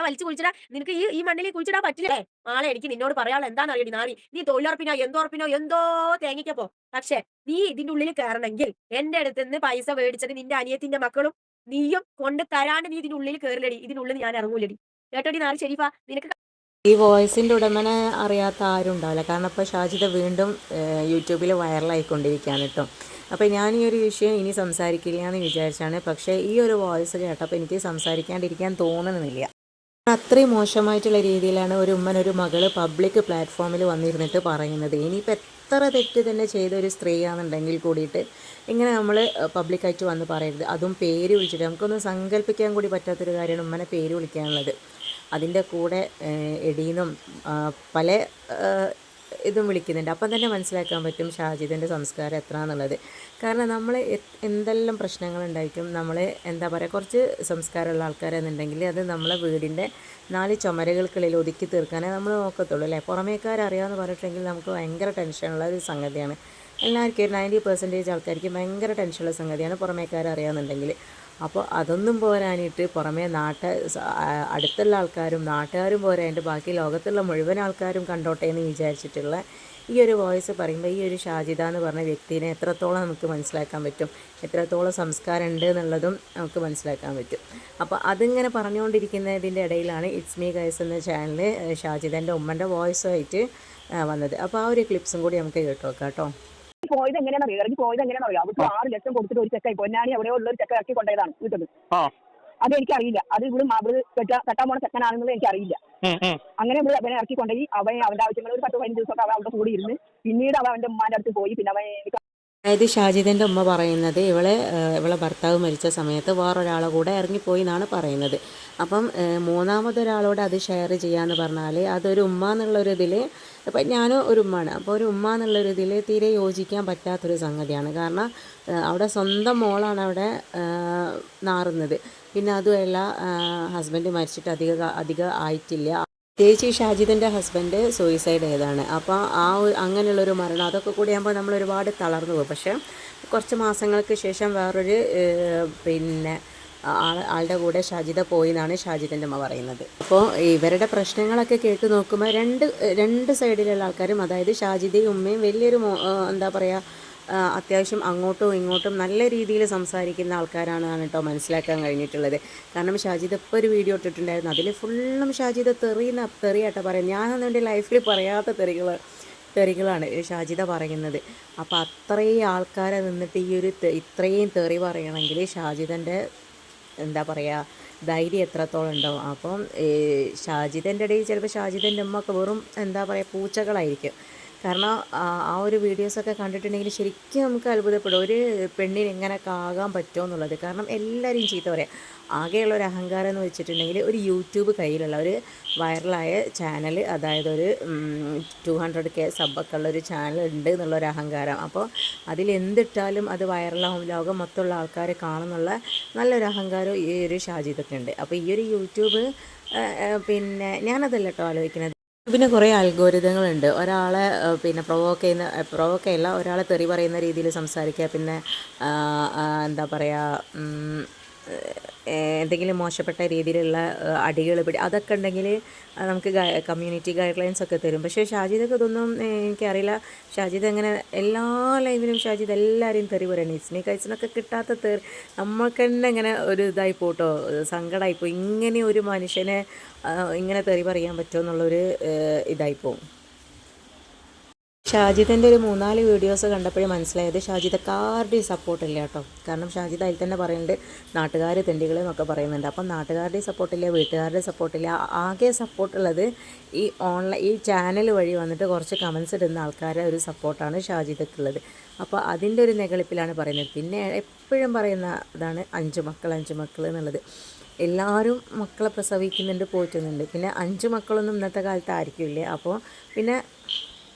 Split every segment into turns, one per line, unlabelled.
വലിച്ചു കുഴിച്ചിടാ നിനക്ക് ഈ മണ്ണിൽ കുഴിച്ചിടാൻ പറ്റില്ലേ? നാളെ എനിക്ക് നിന്നോട് പറയാനുള്ള എന്താണെന്ന് അറിയടി നാറി. നീ തൊഴിലുറപ്പിനോ എന്തോ ഉറപ്പിനോ എന്തോ തേങ്ങിക്കപ്പോ. പക്ഷേ നീ ഇതിന്റെ ഉള്ളിൽ കയറണമെങ്കിൽ എന്റെ അടുത്ത് നിന്ന് പൈസ മേടിച്ചത് നിന്റെ അനിയത്തിന്റെ മക്കളും നീയും കൊണ്ട് തരാണ്ട് നീ ഇതിനുള്ളിൽ കയറില്ലടി. ഇതിനുള്ളിൽ ഞാൻ ഇറങ്ങൂലടി. കേട്ടോടി നാറി ഷെരീഫ. നിനക്ക്
ഈ വോയിസിൻ്റെ ഉടമനെ അറിയാത്ത ആരും ഉണ്ടാവില്ല. കാരണം ഇപ്പോൾ ഷാജിദ വീണ്ടും യൂട്യൂബിൽ വൈറലായിക്കൊണ്ടിരിക്കുകയാണ് കേട്ടോ. അപ്പോൾ ഞാൻ ഈ ഒരു വിഷയം ഇനി സംസാരിക്കില്ല എന്ന് വിചാരിച്ചാണ്. പക്ഷേ ഈ ഒരു വോയിസ് കേട്ടപ്പോൾ എനിക്ക് സംസാരിക്കാണ്ടിരിക്കാൻ തോന്നുന്നില്ല. അത്രയും മോശമായിട്ടുള്ള രീതിയിലാണ് ഒരു ഉമ്മൻ ഒരു മകള് പബ്ലിക് പ്ലാറ്റ്ഫോമിൽ വന്നിരുന്നിട്ട് പറയുന്നത്. ഇനിയിപ്പോൾ എത്ര തെറ്റ് തന്നെ ചെയ്ത ഒരു സ്ത്രീയാണെന്നുണ്ടെങ്കിൽ കൂടിയിട്ട് ഇങ്ങനെ നമ്മൾ പബ്ലിക്കായിട്ട് വന്ന് പറയരുത്. അതും പേര് വിളിച്ചിട്ട് നമുക്കൊന്നും സങ്കല്പിക്കാൻ കൂടി പറ്റാത്തൊരു കാര്യമാണ് ഉമ്മനെ പേര് വിളിക്കാനുള്ളത്. അതിൻ്റെ കൂടെ എടീന്നും പല ഇതും വിളിക്കുന്നുണ്ട്. അപ്പം തന്നെ മനസ്സിലാക്കാൻ പറ്റും ഷാജിദിൻ്റെ സംസ്കാരം എത്ര എന്നുള്ളത്. കാരണം നമ്മൾ എന്തെല്ലാം പ്രശ്നങ്ങളുണ്ടായിട്ടും നമ്മൾ എന്താ പറയുക, കുറച്ച് സംസ്കാരമുള്ള ആൾക്കാരെന്നുണ്ടെങ്കിൽ അത് നമ്മളെ വീടിൻ്റെ 4 ചുമരുകൾക്കുള്ളിൽ ഒതുക്കി തീർക്കാനേ നമ്മൾ നോക്കത്തുള്ളൂ അല്ലേ. പുറമേക്കാരറിയാമെന്ന് പറഞ്ഞിട്ടുണ്ടെങ്കിൽ നമുക്ക് ഭയങ്കര ടെൻഷനുള്ള ഒരു സംഗതിയാണ്. എല്ലാവർക്കും ഒരു 90% ആൾക്കാർക്ക് ഭയങ്കര ടെൻഷനുള്ള സംഗതിയാണ് പുറമേക്കാരറിയാമെന്നുണ്ടെങ്കിൽ. അപ്പോൾ അതൊന്നും പോരാനിട്ട് പുറമേ അടുത്തുള്ള ആൾക്കാരും നാട്ടുകാരും പോരായിട്ട് ബാക്കി ലോകത്തുള്ള മുഴുവൻ ആൾക്കാരും കണ്ടോട്ടെ എന്ന് വിചാരിച്ചിട്ടുള്ള ഈ ഒരു വോയിസ് പറയുമ്പോൾ ഈ ഒരു ഷാജിദ എന്ന് പറഞ്ഞ വ്യക്തിനെ എത്രത്തോളം നമുക്ക് മനസ്സിലാക്കാൻ പറ്റും, എത്രത്തോളം സംസ്കാരം ഉണ്ട് എന്നുള്ളതും നമുക്ക് മനസ്സിലാക്കാൻ പറ്റും. അപ്പോൾ അതിങ്ങനെ പറഞ്ഞുകൊണ്ടിരിക്കുന്നതിൻ്റെ ഇടയിലാണ് ഇറ്റ്സ് മീ ഗൈസ് എന്ന ചാനലിൽ ഷാജിദൻ്റെ ഉമ്മൻ്റെ വോയിസുമായിട്ട് വന്നത്. അപ്പോൾ ആ ഒരു ക്ലിപ്സും കൂടി നമുക്ക് കേട്ടു നോക്കാം കേട്ടോ.
പോയത് എങ്ങനെയാണെന്ന് ഇറങ്ങി പോയത് എങ്ങനെയാണെന്ന് അറിയാം. അവർക്ക് 6 ലക്ഷം കൊടുത്തിട്ട് ഒരു ചെക്കായി പൊന്നാനി എവിടെയോ ഉള്ള ഒരു ചെക്ക ഇറക്കി കൊണ്ടതാണ് വീട്ടിൽ. അത് എനിക്കറിയില്ല. അത് ഇവിടെ കെട്ടാൻ പോണ ചെക്കനാണെന്നുള്ളത് എനിക്കറിയില്ല. അങ്ങനെ ഇവിടെ അവനെ ഇറക്കി കൊണ്ടുപോയി അവന്റെ ആവശ്യങ്ങൾ ഒരു 10-15 ദിവസമൊക്കെ അവൻ അവിടെ കൂടി ഇരുന്ന് പിന്നീട് അവന്റെ ഉമ്മാന്റെ അടുത്ത് പോയി. പിന്നെ അവൻ
അതായത് ഷാജിദിൻ്റെ ഉമ്മ പറയുന്നത് ഇവളെ ഭർത്താവ് മരിച്ച സമയത്ത് വേറൊരാളെ കൂടെ ഇറങ്ങിപ്പോയി എന്നാണ് പറയുന്നത്. അപ്പം മൂന്നാമതൊരാളോട് അത് ഷെയർ ചെയ്യാമെന്ന് പറഞ്ഞാൽ അതൊരു ഉമ്മ എന്നുള്ളൊരിതിൽ, ഇപ്പം ഞാനും ഒരു ഉമ്മാണ്, അപ്പോൾ ഒരു ഉമ്മ എന്നുള്ളൊരിതിൽ തീരെ യോജിക്കാൻ പറ്റാത്തൊരു സംഗതിയാണ്. കാരണം അവിടെ സ്വന്തം മോളാണ് അവിടെ നാറുന്നത്. പിന്നെ അതുമല്ല ഹസ്ബൻഡ് മരിച്ചിട്ട് അധികം ആയിട്ടില്ല. പ്രത്യേകിച്ച് ഈ ഷാജിദിൻ്റെ ഹസ്ബൻഡ് സൂയിസൈഡ് ചെയ്തതാണ്. അപ്പോൾ അങ്ങനെയുള്ളൊരു മരണം അതൊക്കെ കൂടി ആകുമ്പോൾ നമ്മൾ ഒരുപാട് തളർന്നു പോകും. പക്ഷേ കുറച്ച് മാസങ്ങൾക്ക് ശേഷം വേറൊരു പിന്നെ ആളുടെ കൂടെ ഷാജിദ പോയി എന്നാണ് ഷാജിദിൻ്റെ അമ്മ പറയുന്നത്. അപ്പോൾ ഇവരുടെ പ്രശ്നങ്ങളൊക്കെ കേട്ട് നോക്കുമ്പോൾ രണ്ട് സൈഡിലുള്ള ആൾക്കാരും, അതായത് ഷാജിദയും ഉമ്മയും വലിയൊരു എന്താ പറയുക, അത്യാവശ്യം അങ്ങോട്ടും ഇങ്ങോട്ടും നല്ല രീതിയിൽ സംസാരിക്കുന്ന ആൾക്കാരാണെന്നാണ് കേട്ടോ മനസ്സിലാക്കാൻ കഴിഞ്ഞിട്ടുള്ളത്. കാരണം ഷാജിദ ഇപ്പോൾ ഒരു വീഡിയോ ഇട്ടിട്ടുണ്ടായിരുന്നു, അതിൽ ഫുള്ളും ഷാജിദ തെറിയാട്ടോ പറയാം. ഞാനൊന്നും എൻ്റെ ലൈഫിൽ പറയാത്ത തെറികളാണ് ഷാജിദ പറയുന്നത്. അപ്പോൾ അത്രയും ആൾക്കാരെ നിന്നിട്ട് ഇത്രയും തെറി പറയണമെങ്കിൽ ഷാജിദൻ്റെ എന്താ പറയുക ധൈര്യം എത്രത്തോളം ഉണ്ടാവും. അപ്പം ഷാജിദൻ്റെ ഇടയിൽ ചിലപ്പോൾ ഷാജിദൻ്റെ ഉമ്മയൊക്കെ വെറും എന്താ പറയുക പൂച്ചകളായിരിക്കും. കാരണം ആ ഒരു വീഡിയോസൊക്കെ കണ്ടിട്ടുണ്ടെങ്കിൽ ശരിക്കും നമുക്ക് അത്ഭുതപ്പെടും ഒരു പെണ്ണിന് എങ്ങനെയൊക്കെ ആകാൻ പറ്റുമോ എന്നുള്ളത്. കാരണം എല്ലാവരെയും ചീത്ത പറയാം. ആകെയുള്ള ഒരു അഹങ്കാരം എന്ന് വെച്ചിട്ടുണ്ടെങ്കിൽ ഒരു യൂട്യൂബ് കയ്യിലുള്ള ഒരു വൈറലായ ചാനൽ, അതായത് ഒരു 200K സബ്ബൊക്കെ ഉള്ളൊരു ചാനൽ ഉണ്ട് എന്നുള്ളൊരു അഹങ്കാരം. അപ്പോൾ അതിലെന്തിട്ടാലും അത് വൈറലാവും, ലോകം മൊത്തമുള്ള ആൾക്കാർ കാണുന്നുള്ള നല്ലൊരു അഹങ്കാരം ഈ ഒരു ഷാജിദൊക്കെ ഉണ്ട്. അപ്പോൾ ഈ ഒരു യൂട്യൂബ് പിന്നെ ഞാനതല്ല കേട്ടോ ആലോചിക്കുന്നത്. പിന്നെ കുറേ അൽഗോരിതങ്ങളുണ്ട്. ഒരാളെ പിന്നെ പ്രൊവോക്കല്ല, ഒരാളെ തെറി പറയുന്ന രീതിയിൽ സംസാരിക്കുക, പിന്നെ എന്താ പറയുക എന്തെങ്കിലും മോശപ്പെട്ട രീതിയിലുള്ള അടികൾ അതൊക്കെ ഉണ്ടെങ്കിൽ നമുക്ക് കമ്മ്യൂണിറ്റി ഗൈഡ് ലൈൻസ് ഒക്കെ തരും. പക്ഷേ ഷാജിദൊക്കെ ഇതൊന്നും എനിക്കറിയില്ല. ഷാജിദ് എങ്ങനെ എല്ലാ ലൈവിലും ഷാജിദ് എല്ലാവരെയും തെറി പറയണം. ഇസ്മി കൈസിനൊക്കെ കിട്ടാത്ത തെറി നമ്മൾക്ക് തന്നെ ഇങ്ങനെ ഒരു ഇതായി പോട്ടോ, സങ്കടമായിപ്പോൾ. ഇങ്ങനെ ഒരു മനുഷ്യനെ ഇങ്ങനെ തെറി പറയാൻ പറ്റുമോ എന്നുള്ളൊരു ഇതായിപ്പോവും. ഷാജിദിൻ്റെ ഒരു 3-4 വീഡിയോസ് കണ്ടപ്പോഴേ മനസ്സിലായത് ഷാജിദക്കാരുടെയും സപ്പോർട്ടില്ല കേട്ടോ. കാരണം ഷാജിദ് അതിൽ തന്നെ പറയുന്നുണ്ട് നാട്ടുകാർ തെണ്ടികൾ എന്നൊക്കെ പറയുന്നുണ്ട്. അപ്പം നാട്ടുകാരുടെയും സപ്പോർട്ടില്ല, വീട്ടുകാരുടെ സപ്പോർട്ടില്ല. ആകെ സപ്പോർട്ടുള്ളത് ഈ ചാനൽ വഴി വന്നിട്ട് കുറച്ച് കമൻസ് ഇടുന്ന ആൾക്കാരെ ഒരു സപ്പോർട്ടാണ് ഷാജിദക്കുള്ളത്. അപ്പോൾ അതിൻ്റെ ഒരു നെഗളിപ്പിലാണ് പറയുന്നത്. പിന്നെ എപ്പോഴും പറയുന്ന ഇതാണ് 5 മക്കൾ എന്നുള്ളത്. എല്ലാവരും മക്കളെ പ്രസവിക്കുന്നുണ്ട്, പോറ്റുന്നുണ്ട്. പിന്നെ 5 മക്കളൊന്നും ഇന്നത്തെ കാലത്ത് ആയിരിക്കില്ല. അപ്പോൾ പിന്നെ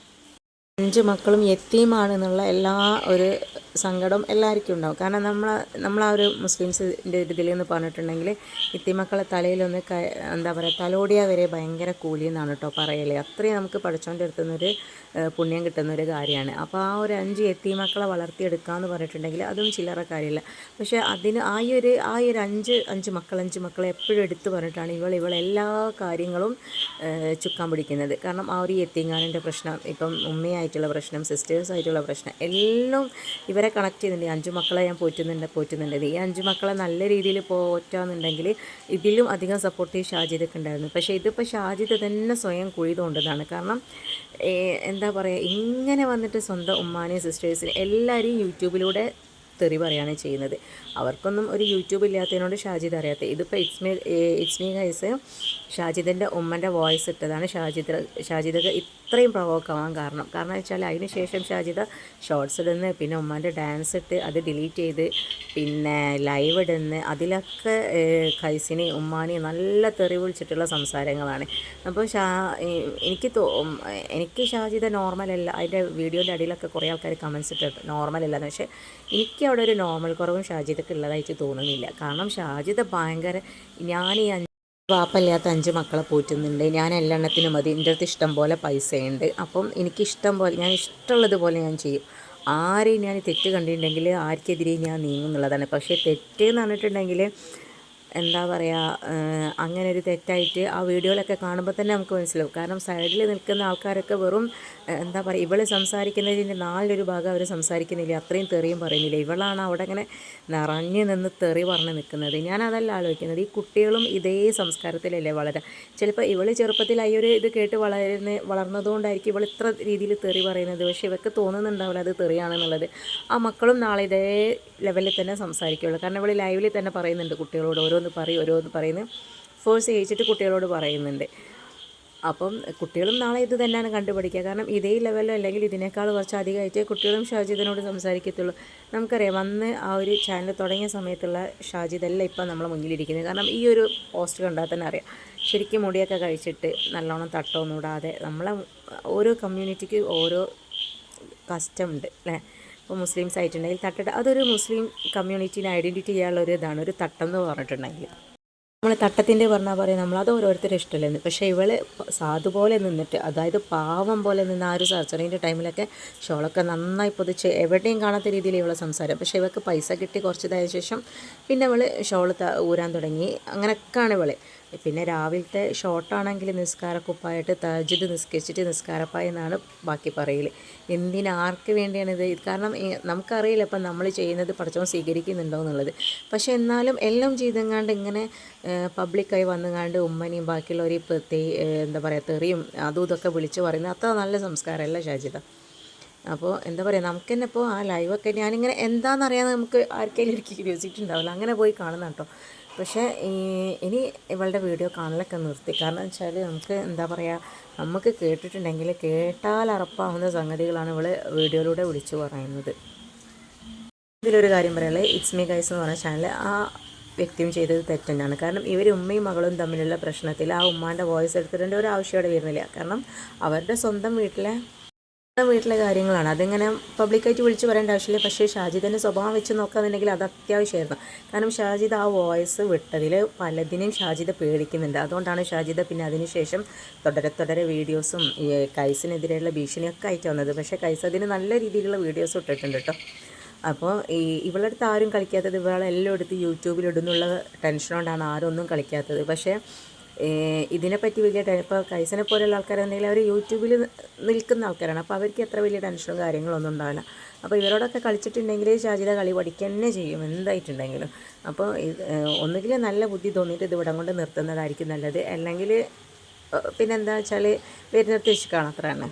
5 മക്കളും യത്തീമാണെന്നുള്ള എല്ലാ ഒരു സങ്കടം എല്ലാവർക്കും ഉണ്ടാവും. കാരണം നമ്മളാ ഒരു മുസ്ലിംസിൻ്റെ ഇതിൽ എന്ന് പറഞ്ഞിട്ടുണ്ടെങ്കിൽ ഇത്തിമക്കളെ തലയിലൊന്ന് എന്താ പറയുക തലോടിയാൽ വരെ ഭയങ്കര കൂലി എന്നാണ് കേട്ടോ പറയല്. അത്രയും നമുക്ക് പഠിച്ചോൻ്റെ അടുത്തുനിന്നൊരു പുണ്യം കിട്ടുന്നൊരു കാര്യമാണ്. അപ്പോൾ ആ ഒരു 5 എത്തീമക്കളെ വളർത്തിയെടുക്കുക എന്ന് പറഞ്ഞിട്ടുണ്ടെങ്കിൽ അതും ചില്ലറ കാര്യമില്ല. പക്ഷേ അതിന് ആ ഒരു 5 മക്കളെ എപ്പോഴും എടുത്ത് പറഞ്ഞിട്ടാണ് ഇവളെല്ലാ കാര്യങ്ങളും ചുക്കാൻ പിടിക്കുന്നത്. കാരണം ആ ഒരു യത്തീംഖാനൻ്റെ പ്രശ്നം, ഇപ്പം ഉമ്മയായിട്ടുള്ള പ്രശ്നം, സിസ്റ്റേഴ്സായിട്ടുള്ള പ്രശ്നം എല്ലാം ഇവരെ കണക്ട് ചെയ്യുന്നുണ്ട്. 5 മക്കളെ ഞാൻ പോറ്റുന്നുണ്ട്. ഈ 5 മക്കളെ നല്ല രീതിയിൽ പോറ്റാന്നുണ്ടെങ്കിൽ ഇതിലും അധികം സപ്പോർട്ടീവ് ഷാജിദൊക്കെ ഉണ്ടായിരുന്നു. പക്ഷേ ഇതിപ്പോൾ ഷാജിദ് തന്നെ സ്വയം കുഴി തോണ്ടുന്നതാണ്. കാരണം എന്താ പറയുക, ഇങ്ങനെ വന്നിട്ട് സ്വന്തം ഉമ്മാനെയും സിസ്റ്റേഴ്സിനെ എല്ലാവരെയും യൂട്യൂബിലൂടെ തെറി പറയുകയാണ് ചെയ്യുന്നത്. അവർക്കൊന്നും ഒരു യൂട്യൂബ് ഇല്ലാത്തതിനോട് ഷാജിദ് അറിയാത്തത്. ഇതിപ്പോൾ ഇറ്റ്സ് മീ ഗൈസ് ഷാജിദിൻ്റെ ഉമ്മൻ്റെ വോയിസ് ഇട്ടതാണ് ഷാജിദക്ക് ഇത്രയും പ്രൊവോക്ക് ആവാൻ കാരണം വെച്ചാൽ അതിന് ശേഷം ഷാജിദ ഷോർട്സ് ഇടുന്ന്, പിന്നെ ഉമ്മാൻ്റെ ഡാൻസ് ഇട്ട് അത് ഡിലീറ്റ് ചെയ്ത്, പിന്നെ ലൈവ് ഇടുന്ന്, അതിലൊക്കെ കൈസിനെയും ഉമ്മാനെയും നല്ല തെറി വിളിച്ചിട്ടുള്ള സംസാരങ്ങളാണ്. അപ്പോൾ എനിക്ക് ഷാജിദ നോർമലല്ല. അതിൻ്റെ വീഡിയോൻ്റെ അടിയിലൊക്കെ കുറേ ആൾക്കാർ കമൻസ് ഇട്ടിട്ട് നോർമലല്ലെന്ന്. പക്ഷേ എനിക്ക് അവിടെ ഒരു നോർമൽ കുറവും ഷാജിദക്ക് ഉള്ളതായിട്ട് തോന്നുന്നില്ല. കാരണം ഷാജിദ ഭയങ്കര വാപ്പല്ലാത്ത 5 മക്കളെ പോറ്റുന്നുണ്ട്, ഞാൻ എല്ലെണ്ണത്തിനും മതി, എൻ്റെ അടുത്ത് ഇഷ്ടം പോലെ പൈസയുണ്ട്, അപ്പം എനിക്ക് ഇഷ്ടം പോലെ ഞാൻ ഇഷ്ടമുള്ളതുപോലെ ഞാൻ ചെയ്യും. ആരെയും ഞാൻ തെറ്റ് കണ്ടിട്ടുണ്ടെങ്കിൽ ആർക്കെതിരെയും ഞാൻ നീങ്ങുന്നുള്ളതാണ്. പക്ഷേ തെറ്റ് എന്ന് പറഞ്ഞിട്ടുണ്ടെങ്കിൽ എന്താ പറയുക, അങ്ങനെ ഒരു തെറ്റായിട്ട് ആ വീഡിയോയിലൊക്കെ കാണുമ്പോൾ തന്നെ നമുക്ക് മനസ്സിലാവും. കാരണം സൈഡിൽ നിൽക്കുന്ന ആൾക്കാരൊക്കെ വെറും എന്താ പറയുക, ഇവൾ സംസാരിക്കുന്നതിൻ്റെ 4 ഭാഗം അവർ സംസാരിക്കുന്നില്ല, അത്രയും തെറിയും പറയുന്നില്ല. ഇവളാണ് അവിടെ ഇങ്ങനെ നിറഞ്ഞു നിന്ന് തെറി പറഞ്ഞ് നിൽക്കുന്നത്. ഞാനതല്ല ആലോചിക്കുന്നത്, ഈ കുട്ടികളും ഇതേ സംസ്കാരത്തിലല്ലേ വളരാം. ചിലപ്പോൾ ഇവൾ ചെറുപ്പത്തിൽ ഈ ഒരു ഇത് കേട്ട് വളർന്നതുകൊണ്ടായിരിക്കും ഇവൾ ഇത്ര രീതിയിൽ തെറി പറയുന്നത്. പക്ഷേ ഇവർക്ക് തോന്നുന്നുണ്ടാവില്ല അത് തെറിയാണെന്നുള്ളത്. ആ മക്കളും നാളെ ഇതേ ലെവലിൽ തന്നെ സംസാരിക്കുകയുള്ളൂ. കാരണം ഇവൾ ലൈവിൽ തന്നെ പറയുന്നുണ്ട് കുട്ടികളോട് ഓരോന്ന് പറയുന്നു, ഫോഴ്സ് ചെയ്യിച്ചിട്ട് കുട്ടികളോട് പറയുന്നുണ്ട്. അപ്പം കുട്ടികളും നാളെ ഇത് തന്നെയാണ് കണ്ടുപിടിക്കുക. കാരണം ഇതേ ലെവലിലോ അല്ലെങ്കിൽ ഇതിനേക്കാൾ കുറച്ച് അധികമായിട്ട് കുട്ടികളും ഷാജിദിനോട് സംസാരിക്കത്തുള്ളൂ. നമുക്കറിയാം അന്ന് ആ ഒരു ചാനൽ തുടങ്ങിയ സമയത്തുള്ള ഷാജിദല്ല ഇപ്പം നമ്മളെ മുന്നിലിരിക്കുന്നത്. കാരണം ഈ ഒരു പോസ്റ്റ് കണ്ടാൽ തന്നെ അറിയാം, ശരിക്കും മുടിയൊക്കെ കഴിച്ചിട്ട് നല്ലോണം തട്ടമൊന്നും ഇടാതെ. നമ്മളെ ഓരോ കമ്മ്യൂണിറ്റിക്ക് ഓരോ കസ്റ്റം ഉണ്ട് അല്ലേ. ഇപ്പോൾ മുസ്ലിംസ് ആയിട്ടുണ്ടെങ്കിൽ തട്ടിട്ട് അതൊരു മുസ്ലിം കമ്മ്യൂണിറ്റീനെ ഐഡൻറ്റിറ്റി ചെയ്യാനുള്ള ഒരു ഇതാണ് ഒരു തട്ടം എന്ന് പറഞ്ഞിട്ടുണ്ടെങ്കിൽ. നമ്മൾ തട്ടത്തിൻ്റെ പറഞ്ഞാൽ പറയാം നമ്മളത് ഓരോരുത്തരും ഇഷ്ടമല്ലെന്ന്. പക്ഷേ ഇവൾ സാധുപോലെ നിന്നിട്ട്, അതായത് പാവം പോലെ നിന്ന് ആ ഒരു സർജറീൻ്റെ ടൈമിലൊക്കെ ഷോളൊക്കെ നന്നായി പൊതിച്ച് എവിടെയും കാണാത്ത രീതിയിൽ ഇവളെ സംസാരം. പക്ഷേ ഇവൾക്ക് പൈസ കിട്ടി കുറച്ചതായ ശേഷം പിന്നെ ഇവൾ ഷോൾ ഊരാൻ തുടങ്ങി. അങ്ങനെയൊക്കെയാണ് ഇവൾ. പിന്നെ രാവിലത്തെ ഷോർട്ടാണെങ്കിൽ നിസ്കാരക്കുപ്പായിട്ട് തഹജ്ജുദ് നിസ്കരിച്ചിട്ട് നിസ്കാരപ്പായ എന്നാണ് ബാക്കി പറയൽ. ആർക്ക് വേണ്ടിയാണിത്? കാരണം നമുക്കറിയില്ല ഇപ്പം നമ്മൾ ചെയ്യുന്നത് പടച്ചവൻ സ്വീകരിക്കുന്നുണ്ടോ എന്നുള്ളത്. പക്ഷേ എന്നാലും എല്ലാം ചെയ്തെങ്ങാണ്ട് ഇങ്ങനെ പബ്ലിക്കായി വന്നുങ്ങാണ്ട് ഉമ്മനെയും ബാക്കിയുള്ളവരെയും എന്താ പറയുക തെറിയും അതും ഇതൊക്കെ വിളിച്ച് പറയുന്നത് അത്ര നല്ല സംസ്കാരമല്ല ഷാജിദ. അപ്പോൾ എന്താ പറയുക, നമുക്ക് തന്നെ ഇപ്പോൾ ആ ലൈവൊക്കെ ഞാനിങ്ങനെ എന്താണെന്നറിയാതെ നമുക്ക് ആർക്കെങ്കിലും ഒരു ക്യൂരിയോസിറ്റി ഉണ്ടാവില്ല, അങ്ങനെ പോയി കാണുന്ന കേട്ടോ. പക്ഷേ ഇനി ഇവളുടെ വീഡിയോ കാണലൊക്കെ നിർത്തി. കാരണം വെച്ചാൽ നമുക്ക് എന്താ പറയുക, നമുക്ക് കേട്ടിട്ടുണ്ടെങ്കിൽ കേട്ടാൽ അറപ്പാവുന്ന സംഗതികളാണ് ഇവൾ വീഡിയോയിലൂടെ വിളിച്ചു പറയുന്നത്. ഇതിലൊരു കാര്യം പറയാനുള്ളത്, ഇറ്റ്സ് മീ ഗൈസ് എന്ന് പറഞ്ഞ ചാനൽ ആ വ്യക്തിയും ചെയ്തത് തെറ്റ് തന്നെയാണ്. കാരണം ഇവർ ഉമ്മയും മകളും തമ്മിലുള്ള പ്രശ്നത്തിൽ ആ ഉമ്മാൻ്റെ വോയിസ് എടുത്തിട്ടുണ്ട് ഒരു ആവശ്യം അവിടെ വരുന്നില്ല. കാരണം അവരുടെ സ്വന്തം വീട്ടിലെ കാര്യങ്ങളാണ്, അതിങ്ങനെ പബ്ലിക്കായിട്ട് വിളിച്ച് പറയേണ്ട ആവശ്യമില്ല. പക്ഷേ ഷാജിദിൻ്റെ സ്വഭാവം വെച്ച് നോക്കുകയാണെന്നുണ്ടെങ്കിൽ അത് അത്യാവശ്യമായിരുന്നു. കാരണം ഷാജിദ് ആ വോയിസ് വിട്ടതിൽ പലതിനും ഷാജിദ പേടിക്കുന്നുണ്ട്. അതുകൊണ്ടാണ് ഷാജിദ പിന്നെ അതിനുശേഷം തുടരെ വീഡിയോസും ഈ കൈസിനെതിരെയുള്ള ഭീഷണിയൊക്കെ ആയിട്ട് വന്നത്. പക്ഷേ കൈസ് അതിന് നല്ല രീതിയിലുള്ള വീഡിയോസ് ഇട്ടിട്ടുണ്ട് കേട്ടോ. അപ്പോൾ ഇവളുടെ അടുത്ത് ആരും കളിക്കാത്തത് ഇവളെല്ലാം എടുത്ത് യൂട്യൂബിലിടുന്നുള്ള ടെൻഷൻ കൊണ്ടാണ് ആരും ഒന്നും കളിക്കാത്തത്. പക്ഷേ ഇതിനെപ്പറ്റി വലിയ ഇപ്പോൾ കൈസനെ പോലെയുള്ള ആൾക്കാരുണ്ടെങ്കിൽ അവർ യൂട്യൂബിൽ നിൽക്കുന്ന ആൾക്കാരാണ്. അപ്പോൾ അവർക്ക് എത്ര വലിയ ടെൻഷനും കാര്യങ്ങളൊന്നും ഉണ്ടാവില്ല. അപ്പോൾ ഇവരോടൊക്കെ കളിച്ചിട്ടുണ്ടെങ്കിൽ ഷാജിദ കളി പഠിക്കുക തന്നെ ചെയ്യും എന്തായിട്ടുണ്ടെങ്കിലും. അപ്പോൾ ഒന്നുകിൽ നല്ല ബുദ്ധി തോന്നിയിട്ട് ഇത് ഇവിടം കൊണ്ട് നിർത്തുന്നതായിരിക്കും നല്ലത്. അല്ലെങ്കിൽ പിന്നെന്താ വെച്ചാൽ വരുന്നിടത്ത് വെച്ച് കാണാം, അത്ര തന്നെ.